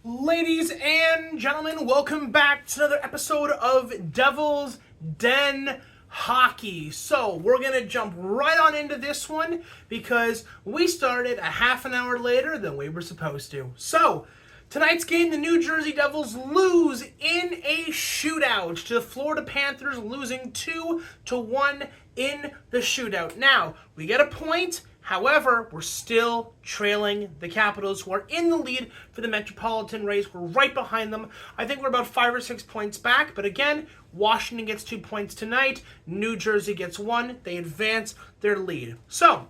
Ladies and gentlemen, welcome back to another episode of Devil's Den Hockey. So, we're going to jump right on into this one because we started a half an hour later than we were supposed to. So, tonight's game, the New Jersey Devils lose in a shootout to the Florida Panthers, losing 2-1 in the shootout. Now, we get a point. However, we're still trailing the Capitals, who are in the lead for the Metropolitan race. We're right behind them. I think we're about 5 or 6 points back. But again, Washington gets 2 points tonight. New Jersey gets 1. They advance their lead. So,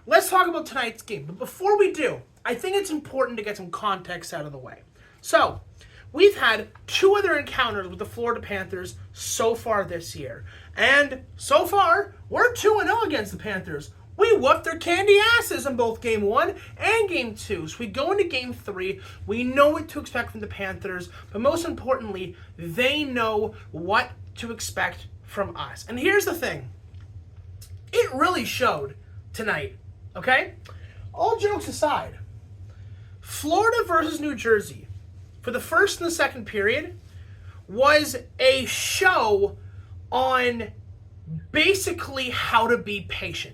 let's talk about tonight's game. But before we do, I think it's important to get some context out of the way. So, we've had 2 other encounters with the Florida Panthers so far this year. And so far, we're 2-0 against the Panthers. We whooped their candy asses in both Game 1 and Game 2. So we go into Game 3. We know what to expect from the Panthers. But most importantly, they know what to expect from us. And here's the thing. It really showed tonight. Okay? All jokes aside, Florida versus New Jersey for the first and the second period was a show on basically how to be patient.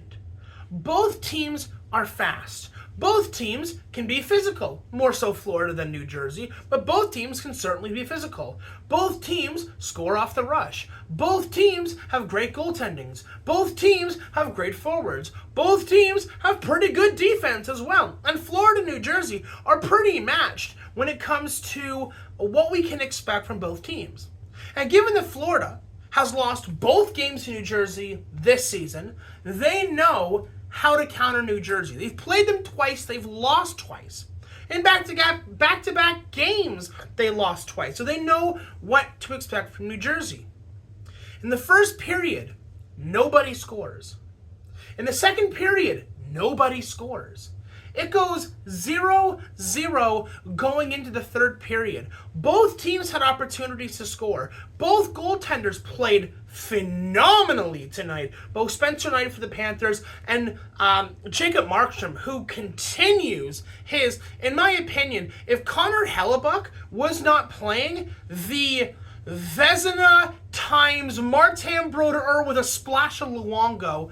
Both teams are fast. Both teams can be physical, more so Florida than New Jersey, but both teams can certainly be physical. Both teams score off the rush. Both teams have great goaltendings. Both teams have great forwards. Both teams have pretty good defense as well. And Florida and New Jersey are pretty matched when it comes to what we can expect from both teams. And given that Florida has lost both games to New Jersey this season, they know how to counter New Jersey. They've played them twice. They've lost twice. In back-to-back games, they lost twice. So they know what to expect from New Jersey. In the first period, nobody scores. In the second period, nobody scores. It goes 0-0 going into the third period. Both teams had opportunities to score. Both goaltenders played phenomenally tonight. Both Spencer Knight for the Panthers and Jacob Markstrom, who continues his, in my opinion, if Connor Hellebuck was not playing, the Vezina times Martin Brodeur with a splash of Luongo,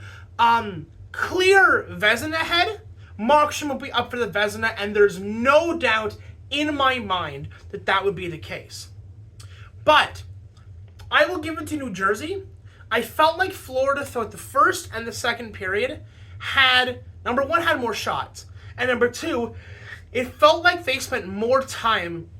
clear Vezina head, Markstrom will be up for the Vezina, and there's no doubt in my mind that that would be the case. But I will give it to New Jersey. I felt like Florida throughout the first and the second period had, number one, had more shots. And number two, it felt like they spent more time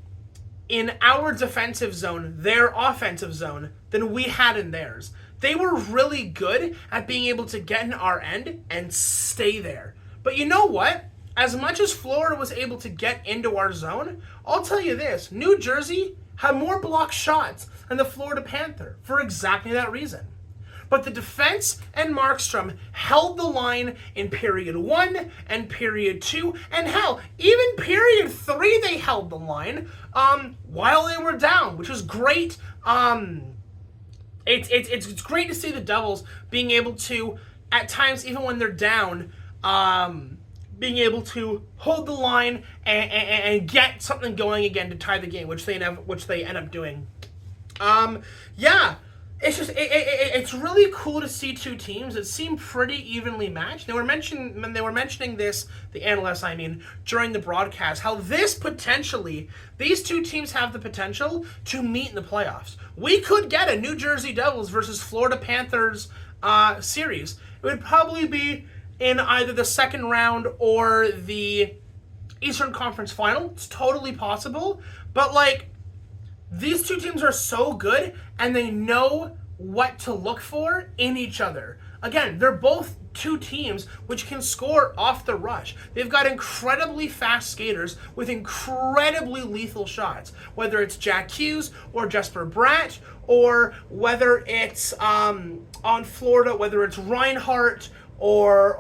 in our defensive zone, their offensive zone, than we had in theirs. They were really good at being able to get in our end and stay there. But you know what? As much as Florida was able to get into our zone, I'll tell you this, New Jersey had more blocked shots than the Florida Panther for exactly that reason. But the defense and Markstrom held the line in period 1 and period 2, and hell, even period 3 they held the line while they were down, which was great. It's great to see the Devils being able to, at times, even when they're down, being able to hold the line and get something going again to tie the game, which they end up doing. It's just it's really cool to see 2 teams that seem pretty evenly matched. They were mentioning this, the analysts, during the broadcast, how these 2 teams have the potential to meet in the playoffs. We could get a New Jersey Devils versus Florida Panthers series. It would probably be in either the second round or the Eastern Conference Final. It's totally possible. But, these 2 teams are so good, and they know what to look for in each other. Again, they're both 2 teams which can score off the rush. They've got incredibly fast skaters with incredibly lethal shots, whether it's Jack Hughes or Jesper Bratt, or whether it's on Florida, whether it's Reinhart or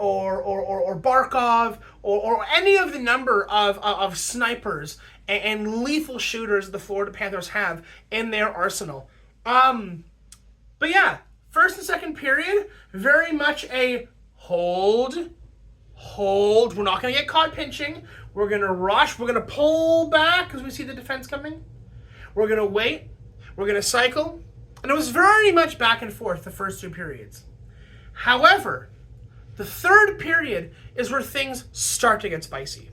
Barkov, or any of the number of snipers and lethal shooters the Florida Panthers have in their arsenal. But yeah, first and second period, very much a hold. We're not going to get caught pinching. We're going to rush. We're going to pull back because we see the defense coming. We're going to wait. We're going to cycle. And it was very much back and forth the first 2 periods. However, the third period is where things start to get spicy.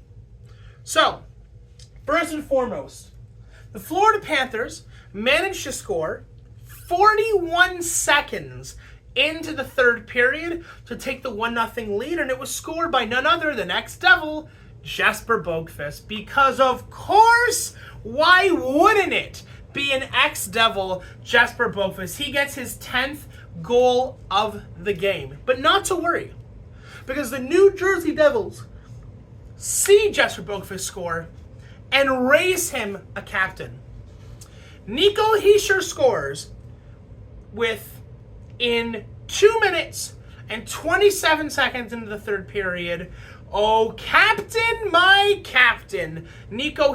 So, first and foremost, the Florida Panthers managed to score 41 seconds into the third period to take the 1-0 lead, and it was scored by none other than ex-Devil Jesper Boqvist. Because of course, why wouldn't it be an ex-Devil Jesper Boqvist? He gets his 10th goal of the game. But not to worry, because the New Jersey Devils see Jesper Boqvist score and raise him a captain. Nico scores in 2 minutes and 27 seconds into the third period. Oh, captain, my captain. Nico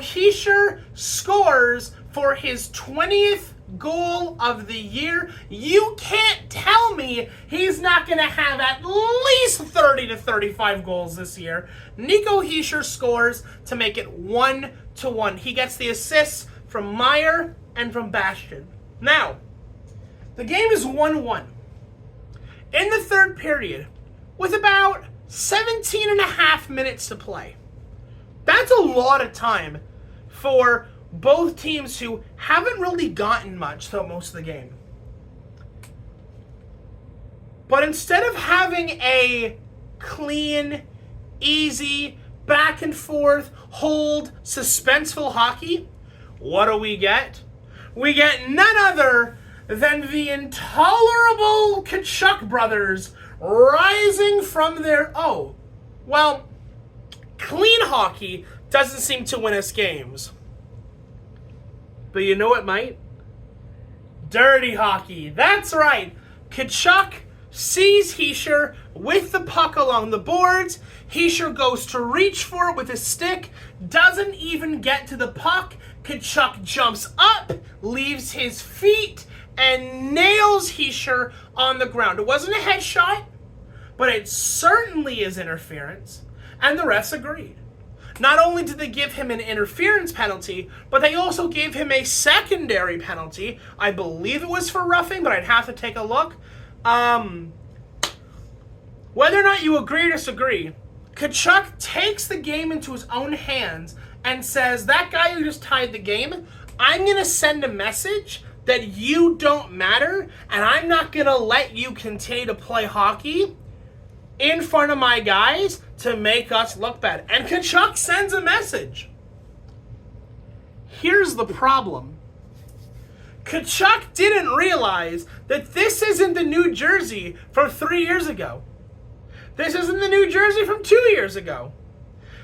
scores for his 20th goal of the year. You can't tell me he's not going to have at least 30 to 35 goals this year. Nico scores to make it 1-1. He gets the assists from Meyer and from Bastian. Now, the game is 1-1. In the third period, with about 17 and a half minutes to play. That's a lot of time for both teams who haven't really gotten much throughout most of the game. But instead of having a clean, easy, back and forth, hold, suspenseful hockey, what do we get? We get none other than the intolerable Tkachuk brothers rising from their... clean hockey doesn't seem to win us games. But you know what might? Dirty hockey. That's right. Tkachuk sees Hischier with the puck along the boards. Hischier goes to reach for it with his stick, doesn't even get to the puck. Tkachuk jumps up, leaves his feet, and nails Hischier on the ground. It wasn't a headshot, but it certainly is interference, and the refs agreed. Not only did they give him an interference penalty, but they also gave him a secondary penalty. I believe it was for roughing, but I'd have to take a look. Whether or not you agree or disagree, Tkachuk takes the game into his own hands and says, that guy who just tied the game, I'm going to send a message that you don't matter, and I'm not going to let you continue to play hockey in front of my guys to make us look bad. And Tkachuk sends a message. Here's the problem. Tkachuk didn't realize that this isn't the New Jersey from 3 years ago. This isn't the New Jersey from 2 years ago.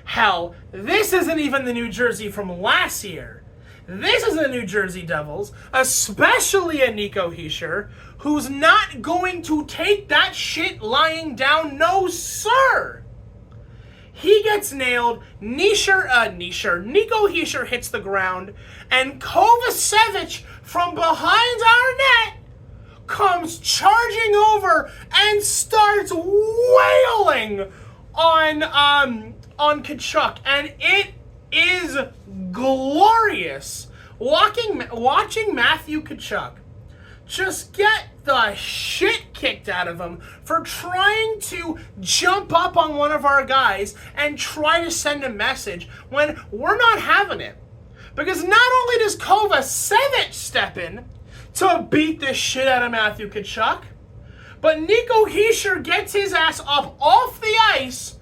Hell, this isn't even the New Jersey from last year. This is the New Jersey Devils, especially a Nico Hischier, who's not going to take that shit lying down. No, sir. He gets nailed. Nico Hischier hits the ground, and Kovacevic from behind our net comes charging over and starts wailing on Tkachuk, and it is glorious watching Matthew Tkachuk just get the shit kicked out of him for trying to jump up on one of our guys and try to send a message when we're not having it. Because not only does Kovacevic step in to beat the shit out of Matthew Tkachuk, but Nico Hischier gets his ass up off the ice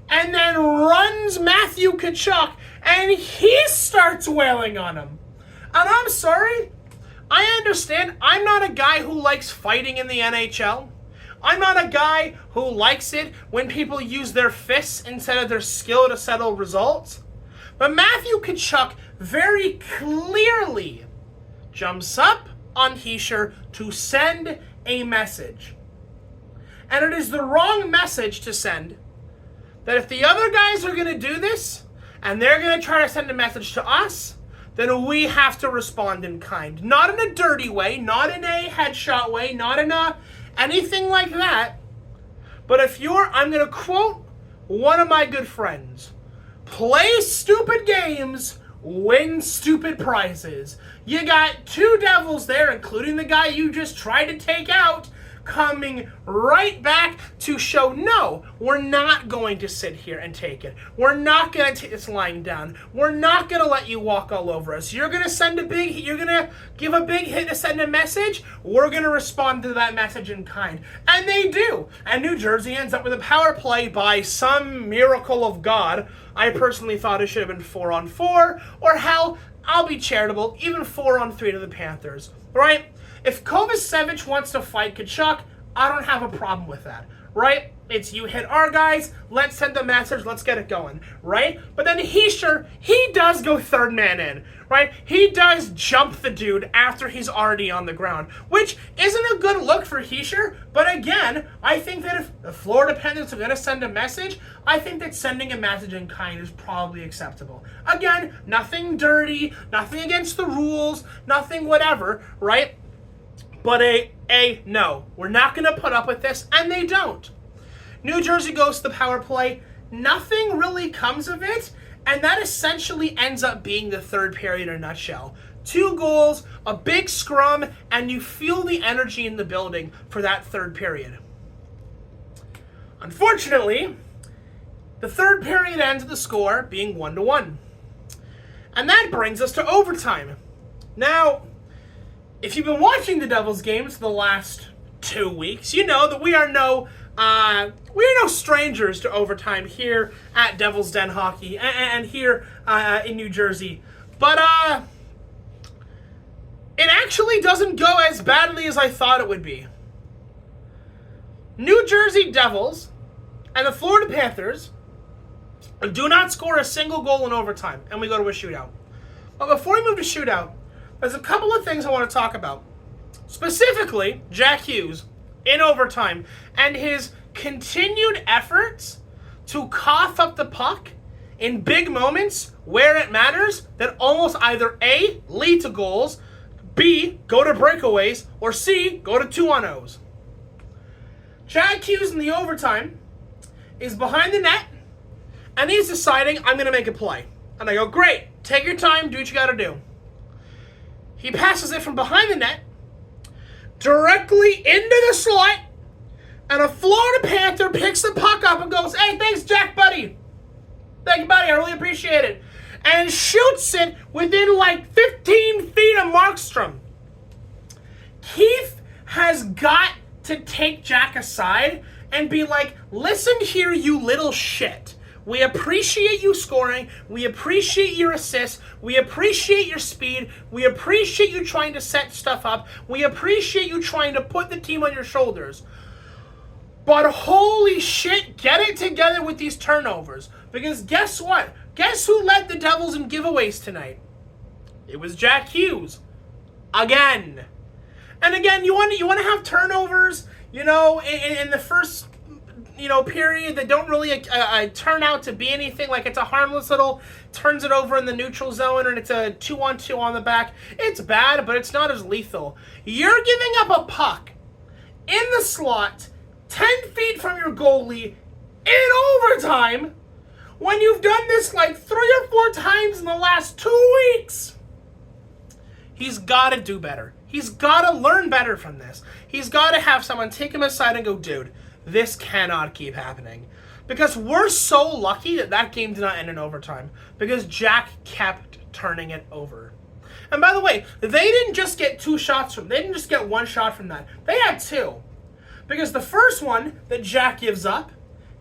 and then runs Matthew Tkachuk, and he starts wailing on him. And I'm sorry, I understand. I'm not a guy who likes fighting in the NHL. I'm not a guy who likes it when people use their fists instead of their skill to settle results. But Matthew Tkachuk very clearly jumps up on Hischier to send a message. And it is the wrong message to send. That if the other guys are going to do this, and they're going to try to send a message to us, then we have to respond in kind. Not in a dirty way, not in a headshot way, not in anything like that. But I'm going to quote one of my good friends. play stupid games, win stupid prizes. You got two Devils there, including the guy you just tried to take out, coming right back to show, no, we're not going to sit here and take it. We're not going to take this lying down. We're not going to let you walk all over us. You're going to give a big hit to send a message. We're going to respond to that message in kind. And they do. And New Jersey ends up with a power play by some miracle of God. I personally thought it should have been 4-on-4, or hell, I'll be charitable, even 4-on-3 to the Panthers, right? If Kovacevic wants to fight Tkachuk, I don't have a problem with that, right? It's you hit our guys, let's send the message, let's get it going, right? But then he does go third man in, right? He does jump the dude after he's already on the ground, which isn't a good look for Hischier, but again, I think that if the Florida Panthers are going to send a message, I think that sending a message in kind is probably acceptable. Again, nothing dirty, nothing against the rules, nothing whatever, right? But no, we're not going to put up with this, and they don't. New Jersey goes to the power play. Nothing really comes of it, and that essentially ends up being the third period in a nutshell. 2 goals, a big scrum, and you feel the energy in the building for that third period. Unfortunately, the third period ends with the score being 1-1. And that brings us to overtime. Now, if you've been watching the Devils games for the last 2 weeks, you know that we are no strangers to overtime here at Devil's Den Hockey and here in New Jersey. But it actually doesn't go as badly as I thought it would be. New Jersey Devils and the Florida Panthers do not score a single goal in overtime, and we go to a shootout. But before we move to shootout, there's a couple of things I want to talk about. Specifically, Jack Hughes in overtime and his continued efforts to cough up the puck in big moments where it matters that almost either A, lead to goals, B, go to breakaways, or C, go to 2-on-0s. Jack Hughes in the overtime is behind the net, and he's deciding, I'm going to make a play. And I go, great, take your time, do what you got to do. He passes it from behind the net, directly into the slot, and a Florida Panther picks the puck up and goes, hey, thanks, Jack, buddy. Thank you, buddy, I really appreciate it. And shoots it within like 15 feet of Markstrom. Keith has got to take Jack aside and be like, listen here, you little shit. We appreciate you scoring. We appreciate your assists. We appreciate your speed. We appreciate you trying to set stuff up. We appreciate you trying to put the team on your shoulders. But holy shit, get it together with these turnovers. Because guess what? Guess who led the Devils in giveaways tonight? It was Jack Hughes. Again. And again, you want to have turnovers, in the first period that don't really turn out to be anything. Like it's a harmless little, turns it over in the neutral zone and it's a 2-on-2 on the back. It's bad, but it's not as lethal. You're giving up a puck in the slot 10 feet from your goalie in overtime when you've done this like 3 or 4 times in the last 2 weeks. He's got to do better. He's got to learn better from this. He's got to have someone take him aside and go, dude, this cannot keep happening. Because we're so lucky that game did not end in overtime. Because Jack kept turning it over. And by the way, they didn't just get 2 shots from, they didn't just get 1 shot from that. They had 2. Because the first one that Jack gives up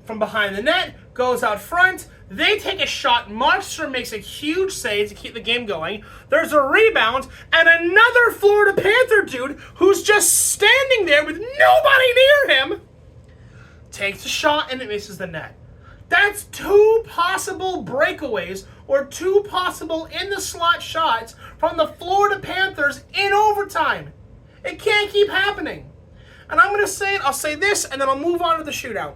from behind the net goes out front. They take a shot. Markstrom makes a huge save to keep the game going. There's a rebound, and another Florida Panther dude who's just standing there with nobody near him takes a shot and it misses the net. That's 2 possible breakaways or 2 possible in the slot shots from the Florida Panthers in overtime. It can't keep happening. And I'm going to say it, I'll say this, and then I'll move on to the shootout.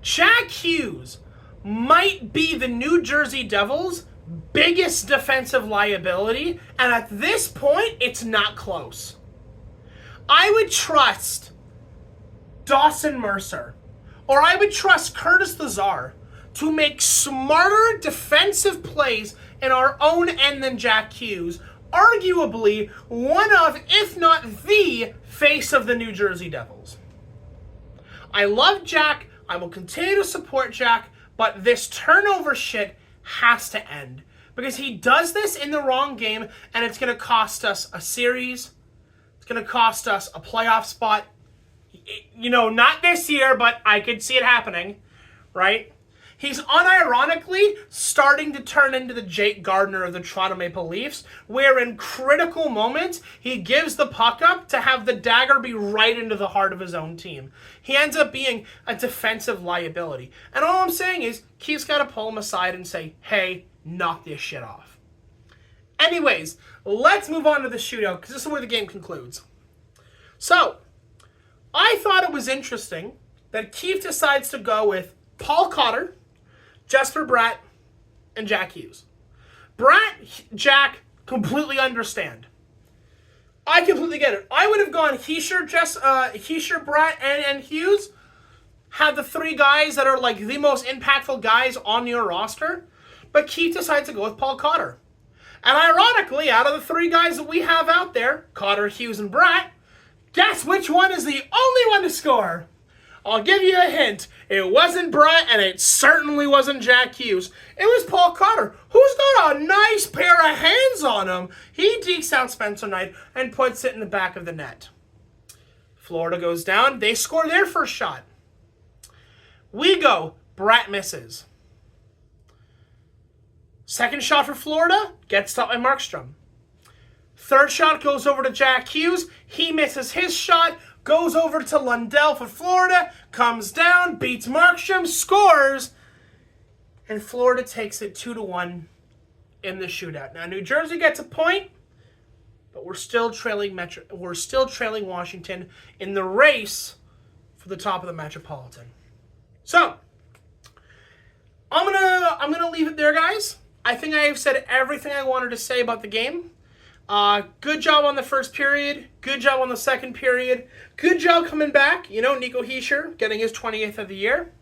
Jack Hughes might be the New Jersey Devils' biggest defensive liability, and at this point, it's not close. I would trust Dawson Mercer, or I would trust Curtis Lazar to make smarter defensive plays in our own end than Jack Hughes, arguably one of, if not the, face of the New Jersey Devils. I love Jack. I will continue to support Jack, but this turnover shit has to end. Because he does this in the wrong game, and it's going to cost us a series. It's going to cost us a playoff spot. You know, not this year, but I could see it happening, right? He's unironically starting to turn into the Jake Gardiner of the Toronto Maple Leafs, where in critical moments, he gives the puck up to have the dagger be right into the heart of his own team. He ends up being a defensive liability. And all I'm saying is, Keith's got to pull him aside and say, hey, knock this shit off. Anyways, let's move on to the shootout, because this is where the game concludes. So, I thought it was interesting that Keith decides to go with Paul Cotter, Jesper Bratt, and Jack Hughes. Bratt, Jack, completely understand. I completely get it. I would have gone Hischier, Bratt, and Hughes. Have the three guys that are like the most impactful guys on your roster. But Keith decides to go with Paul Cotter. And ironically, out of the three guys that we have out there, Cotter, Hughes, and Bratt, guess which one is the only one to score? I'll give you a hint. It wasn't Bratt, and it certainly wasn't Jack Hughes. It was Paul Cotter, who's got a nice pair of hands on him. He dekes out Spencer Knight and puts it in the back of the net. Florida goes down. They score their first shot. We go. Bratt misses. Second shot for Florida gets stopped by Markstrom. Third shot goes over to Jack Hughes. He misses his shot. Goes over to Lundell for Florida, comes down, beats Markstrom, scores, and Florida takes it 2-1 in the shootout. Now, New Jersey gets a point, but we're still trailing Washington in the race for the top of the Metropolitan. So, I'm gonna leave it there, guys. I think I have said everything I wanted to say about the game. Good job on the first period. Good job on the second period. Good job coming back. You know, Nico Hischier getting his 28th of the year.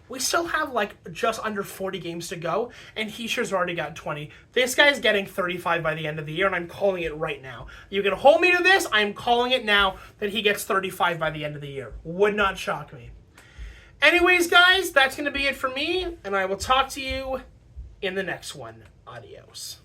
We still have like just under 40 games to go, and Hischier's already got 20. This guy's getting 35 by the end of the year, and I'm calling it right now. You can hold me to this. I'm calling it now that he gets 35 by the end of the year. Would not shock me. Anyways, guys, that's going to be it for me, and I will talk to you in the next one. Adios.